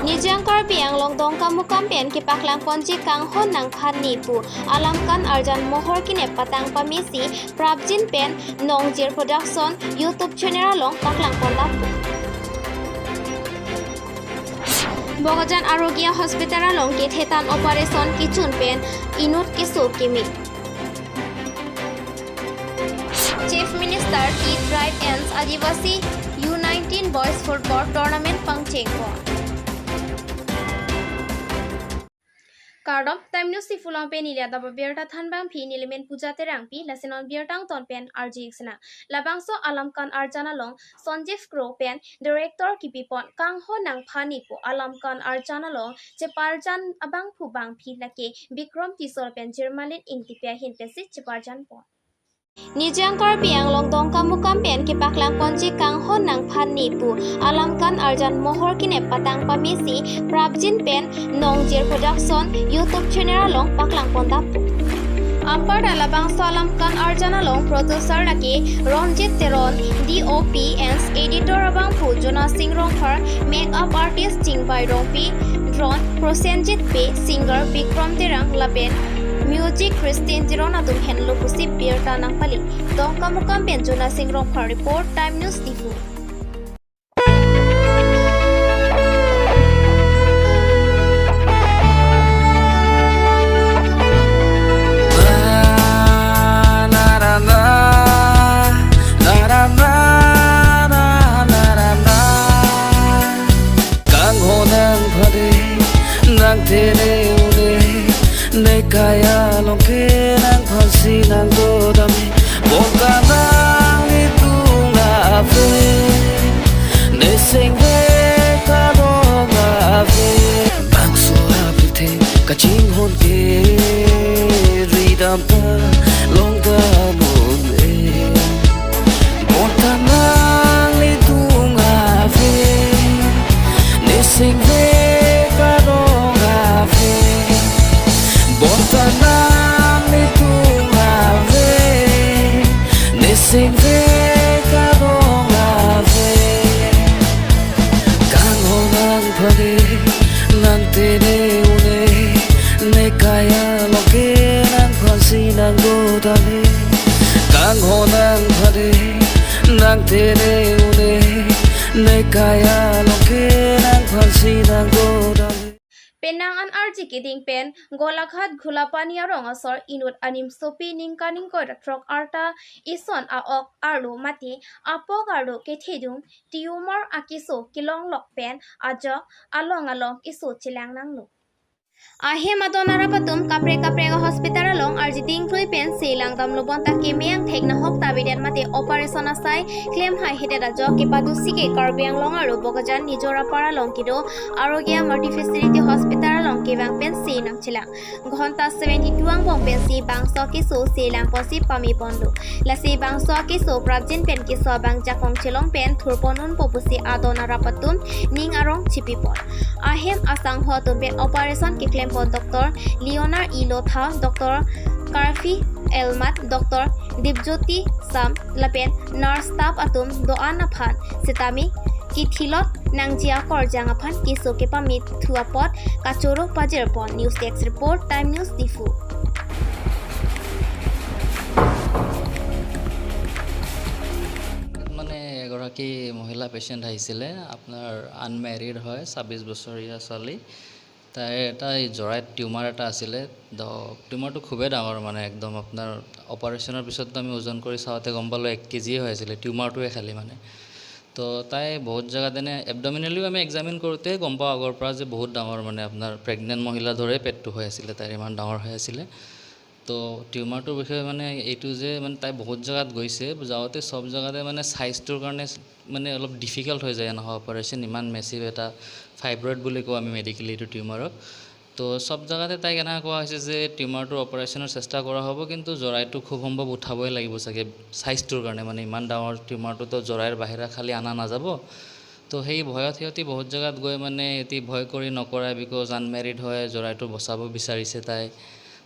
Nijangkar biang longdong kamu kampen ki paklang ponji kang hon nang phan ni pu alamkan arjan mohor kine patang pamisi prabjin pen nongjir production YouTube channel long paklang ponda pu Bogajan Arogia Hospital long ki thetan operation kichun pen inut kisu kimi Chief Minister ki drive ends Adivasi U19 Boys Football Tournament pangchengko Cardom time news si fulong pen ilia da Abirta thanbang phi nilemen puja terang pi lasinon birtang ton pen RG xna labangso alamkan arjana long Sanjeev Kro pen director kipipon kang ho nang phani po alamkan arjana long cheparjan abang phu bang phi lake Bikram Kisor pen Germalin ingtipia hin pesi cheparjan po Nijangkar biang longdong kamu kampen ki paklang ponji kang hon nang phan ni pu alamkan arjan mohor kine patang pamisi prabjin pen nongjir production YouTube channel long paklang ponda pu Ampar alabang salamkan arjana long producer laki Ronjit Teron DOP and editor abang pu Jona Singh Rongphar makeup artist Jingbai Rongpi Ron Prosenjit P singer Bikram Terang Lapen Music Christine Tirona tum henlo pusi Abirta nang pali dong kamu kampen Jona Singh Rongphar report time news Diphu Kaya longke nang phansi nang godami boka nang itu ngafe nesengve kado ngafe bangso apite kaching hon ke ridam pa longda mone boka nang itu ngafe nesengve kado ngafe Bontanang itu ngave Nesing ve kadong ngave Kang honang pade Nang tene une Ne kaya loke nang phansi nang godame Kang honang pade Nang tene une Ne kaya loke nang phansi nang godame Penangan RG kiding pen golakhat ghulapani arong asor inut anim sopi ningkaning ko trok arta ison aok arlo mati apok arlo kethedum tumor akiso kilong lok pen ajo along iso chilang nanglo Ahe madonara patum kapre ga hospital long arjiting thui pen selang dam lobon ta kemiang thekna hok tabidet mate operation asai claim hai hete da jo ke padusi ke karbiang long aro bogajan nijora para long kido arogia multifacility hospital long ke bang pen se nang chila ghonta 72 ang bong pen si bang so ke so selang posi pami pondu la se bang so ke so prabjin pen ke so bang jakong chilong pen thurponun popusi adonara patum ning arong chipipon ahem asang ho to pen operation ke claim Dr. Leonard Ilotha, Dr. Karfi Elmat, Dr. Dipjoti Sam, Lapen, Nurse Staff Atum, Doan Aphan, Sitami, Kithilot, Nangjia Korjang Aphan, Kiso Kepamit, Thuapot, Kachoro Pajerpon, News Text Report, Time News Diphu. এগৰাকী মহিলা patient আহিছিলে আপোনাৰ unmarried হয় 26 বছৰীয়া ছোৱালী তাই এটা জৰাইত tumour এটা আছিলে টিউমাৰটো খুবেই ডাঙৰ মানে একদম আপোনাৰ অপাৰেশ্যনৰ পিছত আমি ওজন কৰি চাওঁতে গম পালোঁ 1 কেজি হৈ আছিলে টিউমাৰটোৱে খালি মানে তো তাই বহুত জায়গাত এনে এবডমিনেলিও আমি এক্সামিন কৰোঁতে গম পাওঁ আগৰ পৰা যে বহুত ডাঙৰ মানে আপোনাৰ প্ৰেগনেন্ট মহিলা ধৰে পেটটো হৈ আছিলে তাইৰ ইমান ডাঙৰ হৈ আছিলে তো টিউমাৰটোৰ বিষয়ে মানে এইটো যে মানে তাই বহুত জায়গাত গৈছে যাওঁতে সব জায়গাতে মানে সাইজটোৰ কাৰণে মানে অলপ ডিফিকাল্ট হৈ যায় নহয় অপাৰেশ্যন ইমান মেচিভ এটা ফাইব্ৰইড বুলি কওঁ আমি মেডিকেলি এইটো টিউমাৰক তো সব জায়গাতে তাই কেনেকৈ কোৱা হৈছে যে টিউমাৰটোৰ অপাৰেশ্যনৰ চেষ্টা কৰা হ'ব কিন্তু জৰাইটো খুব সম্ভৱ উঠাবই লাগিব চাগে সাইজটোৰ কাৰণে মানে ইমান ডাঙৰ টিউমাৰটো তো জৰাইৰ বাহিৰা খালি আনা নাযাব তো সেই ভয়ত সিহঁতি বহুত জায়গাত গৈ মানে এটি ভয় কৰি নকৰাই বিকজ আনমেৰিড হয় জৰাইটো বচাব বিচাৰিছে তাই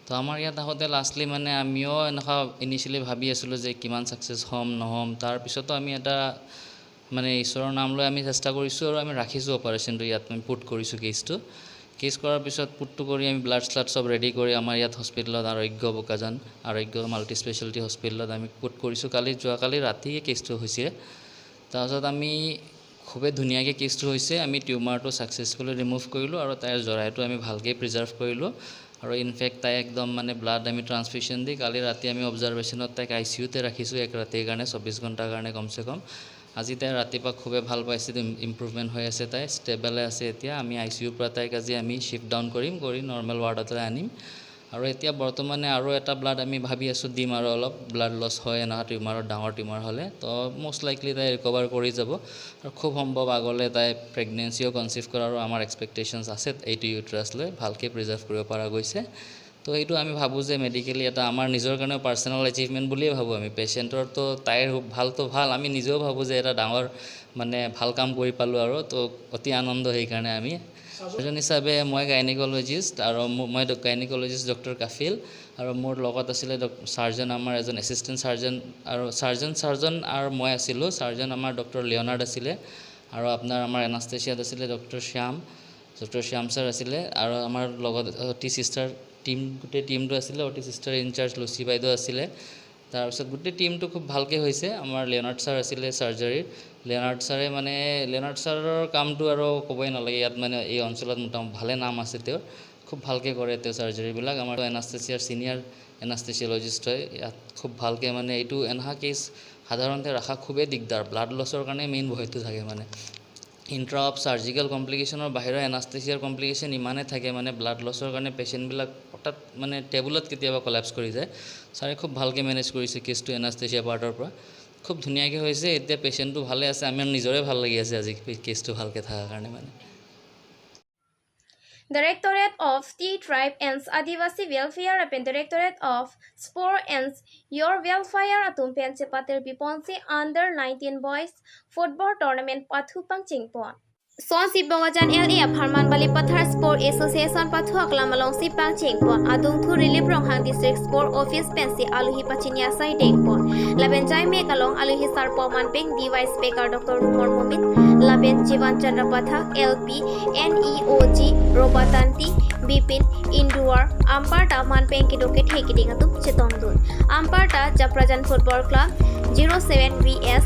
তো আমাৰ ইয়াত আহোঁতে লাষ্টলি মানে আমিও এনেকুৱা ইনিচিয়েলি ভাবি আছিলোঁ যে কিমান ছাকচেছ হ'ম নহ'ম তাৰ পিছতো আমি এটা মানে ঈশ্বৰৰ নাম লৈ আমি চেষ্টা কৰিছোঁ আৰু আমি ৰাখিছোঁ অপাৰেশ্যনটো ইয়াত আমি পুট কৰিছোঁ কেছ কৰাৰ পিছত পুটটো কৰি আমি ব্লাড শ্লাড চব ৰেডি কৰি আমাৰ ইয়াত হস্পিটেলত আৰোগ্য বোকাজান আৰোগ্য মাল্টি স্পেচিয়েলিটি হস্পিটেলত আমি পুট কৰিছোঁ যোৱাকালি ৰাতিয়ে কেছটো হৈছে তাৰপিছত আমি খুবেই ধুনীয়াকৈ কেছটো হৈছে আমি টিউমাৰটো ছাকচেছফুলি ৰিমুভ কৰিলোঁ আৰু তাইৰ জৰাইটো আমি ভালকৈ প্ৰিজাৰ্ভ কৰিলোঁ আৰু ইনফেক্ট তাই একদম মানে ব্লাড আমি ট্ৰান্সফিউশ্যন দি কালি ৰাতি আমি অবজাৰভেশ্যনত তাইক ICUতে ৰাখিছোঁ এক ৰাতিৰ কাৰণে 24 ঘণ্টাৰ কাৰণে কমচে কম আজি তাই ৰাতিপুৱা খুবেই ভাল পাইছে ইম্প্ৰুভমেণ্ট হৈ আছে তাই ষ্টেবলে আছে এতিয়া আমি ICUৰ পৰা তাইক আজি আমি শ্বিফ্ট ডাউন কৰি নৰ্মেল ৱাৰ্ডলৈ আনিম আৰু এতিয়া বৰ্তমানে আৰু এটা ব্লাড আমি ভাবি আছোঁ দিম আৰু অলপ ব্লাড লছ হয় এনেকুৱা টিউমাৰত ডাঙৰ টিউমাৰ হ'লে তো মষ্ট লাইকলি তাই ৰিকভাৰ কৰি যাব আৰু খুব সম্ভৱ আগলৈ তাই প্ৰেগনেঞ্চিও কনচিভ কৰাৰো আমাৰ এক্সপেক্টেশ্যনছ আছে এইটো ইউট্ৰাছ লৈ ভালকৈ প্ৰিজাৰ্ভ কৰিব পৰা গৈছে তো এইটো আমি ভাবোঁ যে মেডিকেলি এটা আমাৰ নিজৰ কাৰণেও পাৰ্চনেল এচিভমেণ্ট বুলিয়ে ভাবোঁ আমি পেচেণ্টৰতো তাইৰ ভালতো ভাল আমি নিজেও ভাবোঁ যে এটা ডাঙৰ মানে ভাল কাম কৰি পালোঁ আৰু তো অতি আনন্দ সেইকাৰণে আমি এজন হিচাপে মই গাইনিকলজিষ্ট আৰু মই গাইনিকলজিষ্ট ডক্টৰ কাফিল আৰু মোৰ লগত আছিলে চাৰ্জন আমাৰ এজন এছিষ্টেণ্ট চাৰ্জন আৰু চাৰ্জন আৰু মই আছিলোঁ চাৰ্জন আমাৰ ডক্টৰ লিঅ'নাৰ্ড আছিলে আৰু আপোনাৰ আমাৰ এনাষ্টেচিয়াত আছিলে ডক্টৰ শ্যাম ছাৰ আছিলে আৰু আমাৰ লগত অতি চিষ্টাৰ গোটেই টিমটো আছিলে অতি চিষ্টাৰ ইনচাৰ্জ লুচি বাইদেউ আছিলে তাৰপিছত গোটেই টিমটো খুব ভালকৈ হৈছে আমাৰ লিঅ'নাৰ্ড ছাৰ আছিলে চাৰ্জাৰীৰ লিঅ'নাৰ্ড ছাৰৰ কামটো আৰু ক'বই নালাগে ইয়াত মানে এই অঞ্চলত মোটামুটি ভালে নাম আছে তেওঁৰ খুব ভালকৈ কৰে তেওঁ চাৰ্জাৰীবিলাক আমাৰ এনাষ্টেচিয়াৰ ছিনিয়ৰ এনাষ্টেচিয়লজিষ্ট হয় ইয়াত খুব ভালকৈ মানে এইটো এনেকুৱা কেছ সাধাৰণতে ৰখা খুবেই দিগদাৰ ব্লাড লছৰ কাৰণে মেইন ভয়টো থাকে মানে ইণ্ট্ৰা অফ চাৰ্জিকেল কমপ্লিকেশ্যনৰ বাহিৰৰ এনাষ্টেচিয়াৰ কমপ্লিকেশ্যন ইমানেই থাকে মানে ব্লাড লছৰ কাৰণে পেচেণ্টবিলাক হঠাৎ মানে টেবুলত কেতিয়াবা কলেপছ কৰি যায় ছাৰে খুব ভালকৈ মেনেজ কৰিছে কেছটো এনাষ্টেচিয়া পাৰ্টৰ পৰা খুব ধুনীয়াকৈ হৈছে এতিয়া পেচেণ্টটো ভালে আছে আমাৰ নিজৰে ভাল লাগি আছে আজি কেছটো ভালকৈ থকাৰ কাৰণে মানে Directorate of Tea Tribe and Adivasi Welfare and Directorate of Sport and Your Welfare atum penche pater biponsi under 19 boys football tournament pathu pangchingpon Son Sibongajan LA Harman Bali Pathar Sport Association Pathu Aklamalong Sipang Chingpon Adung Thu Relief Ronghang District Sport Office Pensi Aluhi Pachinya Sai Dengpon Laben Jai Mekalong Aluhi Sarpo Manpeng DY Speaker Dr. Rumor Mumit Laben Jivan Chandra Pathak LP NEOG Robatanti Bipin Indoor Amparta Manpeng Kidoke Hekiting Atum Chitondun Amparta Japrajan Football Club 07 VS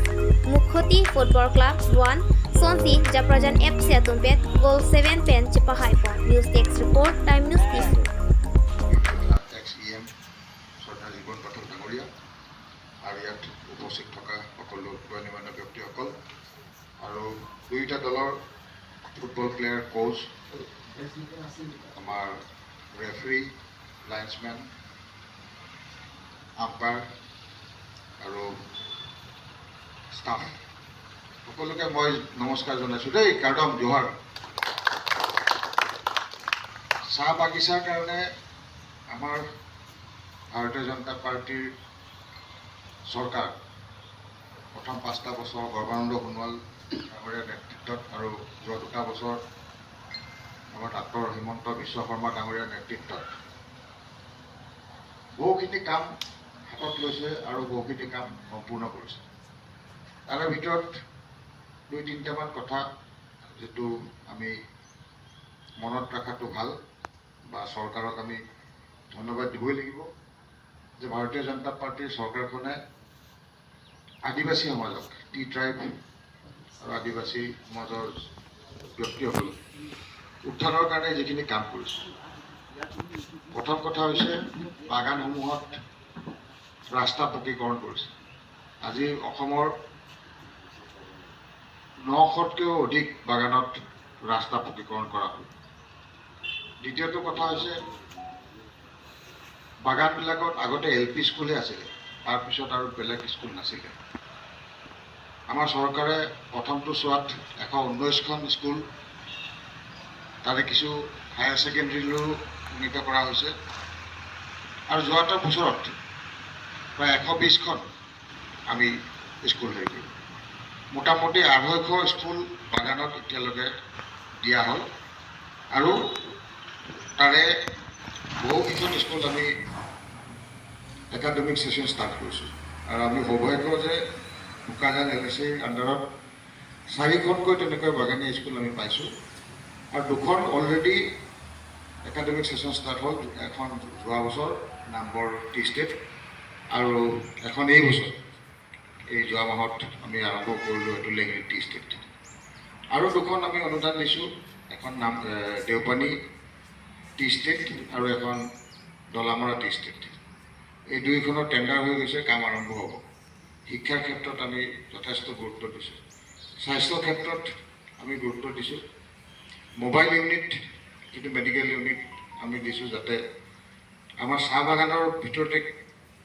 Mukhoti Football Club 1 Sonsi Japrajan FC Atumpet Goal 7 Pen Chipahai Pon News Text Report Time News Diphu XEM Sodha Jibon Pathak Dangoria Ariat Uposik Thoka Okolo Ganyamana Byakti Okol Aru Duita Dolor Football Player Coach Amar Referee Linesman Umpire Aru Staff সকলোকে মই নমস্কাৰ জনাইছোঁ দেই কাৰ্ডম জোহাৰ চাহ বাগিচাৰ কাৰণে আমাৰ ভাৰতীয় জনতা পাৰ্টিৰ চৰকাৰ প্ৰথম 5টা বছৰ সৰ্বানন্দ সোণোৱাল ডাঙৰীয়াৰ নেতৃত্বত আৰু যোৱা 2টা বছৰ আমাৰ ডাক্তৰ হিমন্ত বিশ্ব শৰ্মা ডাঙৰীয়াৰ নেতৃত্বত বহুখিনি কাম হাতত লৈছে আৰু বহুখিনি কাম সম্পূৰ্ণ কৰিছে তাৰে ভিতৰত 2-3টামান কথা যেটো আমি মনত ৰাখাটো ভাল বা চৰকাৰক আমি ধন্যবাদ দিবই লাগিব যে ভাৰতীয় জনতা পাৰ্টিৰ চৰকাৰখনে আদিবাসী সমাজক টি ট্ৰাইব আৰু আদিবাসী সমাজৰ ব্যক্তিসকল উত্থানৰ কাৰণে যিখিনি কাম কৰিছে প্ৰথম কথা হৈছে বাগানসমূহত ৰাস্তা পকীকৰণ কৰিছে আজি অসমৰ 900তকৈও অধিক বাগানত ৰাস্তা পকীকৰণ কৰা হ'ল দ্বিতীয়টো কথা হৈছে বাগানবিলাকত আগতে LP স্কুলে আছিল তাৰপিছত আৰু বেলেগ স্কুল নাছিল আমাৰ চৰকাৰে প্ৰথমটো চোৱাত 119খন স্কুল তাৰে কিছু হায়াৰ ছেকেণ্ডাৰীলৈ উন্নীত কৰা হৈছে আৰু যোৱাটা বছৰত প্ৰায় 120খন আমি স্কুল হেৰি কৰিলোঁ মোটামুটি 250 স্কুল বাগানত এতিয়ালৈকে দিয়া হ'ল আৰু তাৰে বহুকেইখন স্কুল আমি একাডেমিক সেশন ষ্টাৰ্ট কৰিছোঁ আৰু আমি সৌভাগ্য যে বোকাজান LACৰ আণ্ডাৰত 4খনকৈ তেনেকৈ বাগানীয়া স্কুল আমি পাইছোঁ আৰু 2খন অলৰেডি একাডেমিক ছেশ্যন ষ্টাৰ্ট হ'ল। এখন যোৱা বছৰ নাম্বৰ টি ষ্টেট আৰু এখন এই বছৰ এই যোৱা মাহত আমি আৰম্ভ কৰিলোঁ এইটো লেংগুৱেজ টি ষ্টেট। আৰু 2খন আমি অনুদান দিছোঁ, এখন নাম দেওপানী টি ষ্টেট আৰু এখন ডলামৰা টি ষ্টেট। এই 2খনৰ টেণ্ডাৰ হৈ গৈছে, কাম আৰম্ভ হ'ব। শিক্ষাৰ ক্ষেত্ৰত আমি যথেষ্ট গুৰুত্ব দিছোঁ, স্বাস্থ্যৰ ক্ষেত্ৰত আমি গুৰুত্ব দিছোঁ, মোবাইল ইউনিট যিটো মেডিকেল ইউনিট আমি দিছোঁ, যাতে আমাৰ চাহ বাগানৰ ভিতৰতে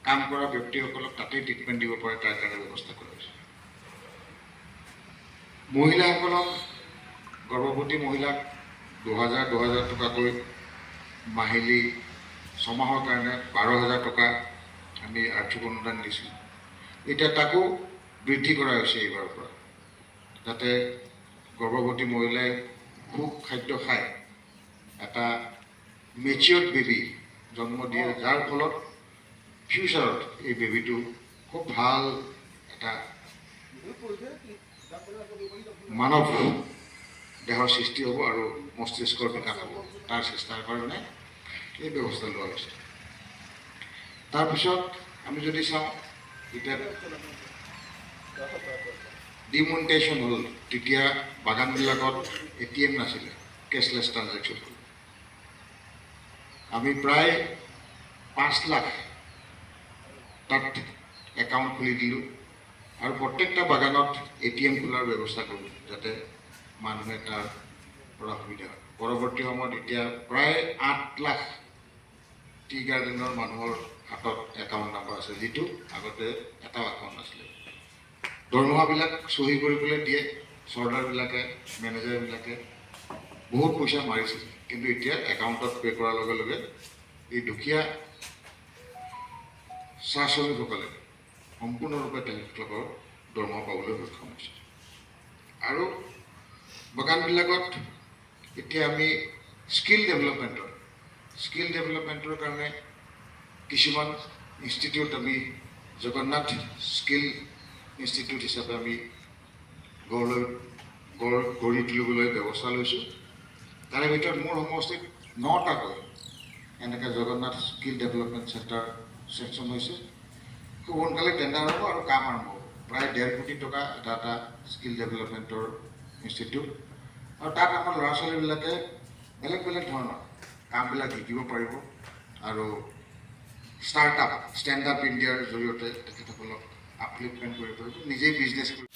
কাম কৰা ব্যক্তিসকলক তাতেই ট্ৰিটমেণ্ট দিব পাৰে, তাৰ কাৰণে ব্যৱস্থা কৰা হৈছে। মহিলাসকলক, গৰ্ভৱতী মহিলাক 2000 টকাকৈ মাহিলী 6 মাহৰ কাৰণে 12,000 টকা আমি আৰ্থিক অনুদান দিছোঁ। এতিয়া তাকো বৃদ্ধি কৰা হৈছে এইবাৰৰ পৰা, যাতে গৰ্ভৱতী মহিলাই সুখাদ্য খাই এটা মেচিয়ৰ্ড বেবী জন্ম দিয়ে, যাৰ ফলত ফিউচাৰত এই বেবীটো খুব ভাল এটা মানৱ দেহৰ সৃষ্টি হ'ব আৰু মস্তিষ্কৰ বিকাশ হ'ব। তাৰ চেষ্টাৰ কাৰণে এই ব্যৱস্থা লোৱা হৈছে। তাৰপিছত আমি যদি চাওঁ, এতিয়া ডিমনিটাইজেশ্যন হ'ল, তেতিয়া বাগানবিলাকত ATM নাছিলে, কেছলেছ ট্ৰানজেকশ্যন হ'ল। আমি প্ৰায় 5 লাখ তাত একাউণ্ট খুলি দিলোঁ আৰু প্ৰত্যেকটা বাগানত ATM খোলাৰ ব্যৱস্থা কৰোঁ, যাতে মানুহে তাৰ পৰা সুবিধা হয়। পৰৱৰ্তী সময়ত এতিয়া প্ৰায় 8 লাখ টি গাৰ্ডেনৰ মানুহৰ হাতত একাউণ্ট নাম্বাৰ আছে, যিটো আগতে এটাও একাউণ্ট নাছিলে। দৰমহাবিলাক চহী কৰিবলৈ দিয়ে চৰ্দাৰবিলাকে, মেনেজাৰবিলাকে বহুত পইচা মাৰিছিল, কিন্তু এতিয়া একাউণ্টত পে' কৰাৰ লগে লগে এই দুখীয়া চাহ শ্ৰমিকসকলে সম্পূৰ্ণৰূপে তেওঁলোকৰ দৰমহা পাবলৈ সক্ষম হৈছে। আৰু বাগানবিলাকত এতিয়া আমি স্কিল ডেভেলপমেণ্টৰ কাৰণে কিছুমান ইনষ্টিটিউট আমি জগন্নাথ স্কিল ইনষ্টিটিউট হিচাপে আমি গঢ়ি তুলিবলৈ ব্যৱস্থা লৈছোঁ। তাৰে ভিতৰত মোৰ সমষ্টিত 9টাকৈ এনেকৈ Jagannath skill development centre section হৈছে। খুব সোনকালে টেণ্ডাৰ হ'ব আৰু কাম আৰম্ভ হ'ব। প্ৰায় 1.5 কোটি টকা এটা স্কিল ডেভেলপমেণ্টৰ ইনষ্টিটিউট, আৰু তাত আমাৰ ল'ৰা ছোৱালীবিলাকে বেলেগ ধৰণৰ কামবিলাক শিকিব পাৰিব আৰু ষ্টাৰ্ট আপ ইণ্ডিয়াৰ জৰিয়তে তেখেতসকলক আপলিফমেণ্ট কৰিব পাৰিব, নিজেই বিজনেছ কৰিব।